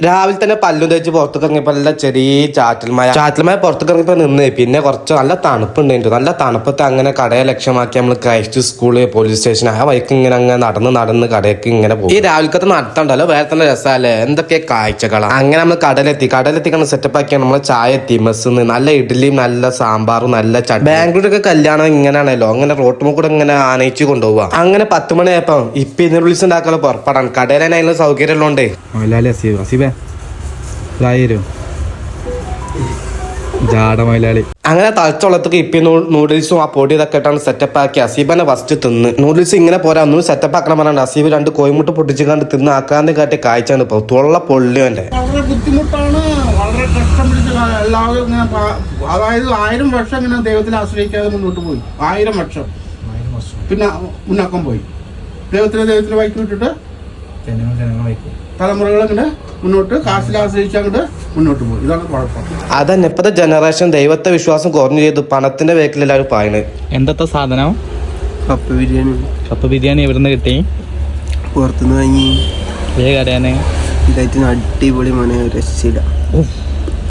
രാവിലെ തന്നെ പല്ലും തേച്ച് പുറത്തേക്ക് ഇറങ്ങിയപ്പോ നല്ല ചെറിയ ചാറ്റൽമഴ പുറത്തേക്ക് ഇറങ്ങിയപ്പോ നിന്ന് പിന്നെ കുറച്ച് നല്ല തണുപ്പുണ്ടായിരുന്നു. നല്ല തണുപ്പത്ത് അങ്ങനെ കടയെ ലക്ഷ്യമാക്കി നമ്മൾ ക്രൈസ്റ്റ് സ്കൂള് പോലീസ് സ്റ്റേഷൻ ആ വഴിക്ക് ഇങ്ങനെ അങ്ങനെ നടന്ന് കടയ്ക്ക് ഇങ്ങനെ പോകും. ഈ രാവിലത്തെ നടത്തണ്ടല്ലോ വേറെ തന്നെ രസമല്ലേ, എന്തൊക്കെ കാഴ്ചകളാണ്. അങ്ങനെ നമ്മൾ കടലെത്തി സെറ്റപ്പ് ആക്കിയാണ് നമ്മൾ ചായ എത്തി. മെസ്സിന്ന് നല്ല ഇഡ്ഡലിയും നല്ല സാമ്പാറും നല്ല ചട്നി. ബാംഗ്ലൂരൊക്കെ കല്യാണം ഇങ്ങനെയാണല്ലോ, അങ്ങനെ റോട്ടുമ്പോ കൂടെ ഇങ്ങനെ ആനയിച്ച് കൊണ്ടുപോവാ. അങ്ങനെ 10 മണിയായപ്പോ ഇന്ന് വിളിച്ച് ഉണ്ടാക്കാനുള്ള പുറപ്പെടാൻ കടയിൽ അതിനുള്ള സൗകര്യം ഉള്ളതുകൊണ്ടേ അങ്ങനെ തളച്ചുള്ളത്തേക്ക് ഇപ്പി നൂഡിൽസും ആ പൊടി ഇതൊക്കെ ഇട്ടാണ് സെറ്റപ്പ് ആക്കി അസീബനെ ഫസ്റ്റ് തിന്ന്. നൂഡിൽസ് ഇങ്ങനെ പോരാ ഒന്നും സെറ്റപ്പ് ആക്കണം പറഞ്ഞാൽ അസീബ് 2 കോയിമുട്ട് പൊട്ടിച്ച് കണ്ട് തിന്ന് ആക്കാന്ന് കാട്ടി കാഴ്ചയാണ് ഇപ്പൊ തുള്ള പൊള്ളിയോന്റെ. വളരെ ബുദ്ധിമുട്ടാണ്, വളരെ കഷ്ടം പിടിച്ച എല്ലാവരും ഇങ്ങനെ, അതായത് 1000 വർഷം ഇങ്ങനെ ദൈവത്തിനെ ആശ്രയിക്കാതെ മുന്നോട്ട് പോയി. 1000 വർഷം പിന്നെ മുന്നക്കം പോയി. ദൈവത്തിന് വൈക്ക് വിട്ടിട്ട് തലമുറകൾ ഇങ്ങനെ മുന്നോട്ട് കാശിൽ ആശ്രയിച്ച് അങ്ങോട്ട് മുന്നോട്ട് പോയി. ഇതാണ് കുഴപ്പം. അതന്നെ ഇപ്പത്തെ ജനറേഷൻ ദൈവത്തെ വിശ്വാസം കുറഞ്ഞു ചെയ്തു പണത്തിന്റെ വേക്കിൽ എല്ലാവരും പായണ്. എന്തത്തെ സാധനം? കപ്പ ബിരിയാണി എവിടുന്ന് കിട്ടി? പുറത്തുനിന്ന് വാങ്ങി. കടയാണ് അടിപൊളി മോനെ, രക്ഷയില്ല.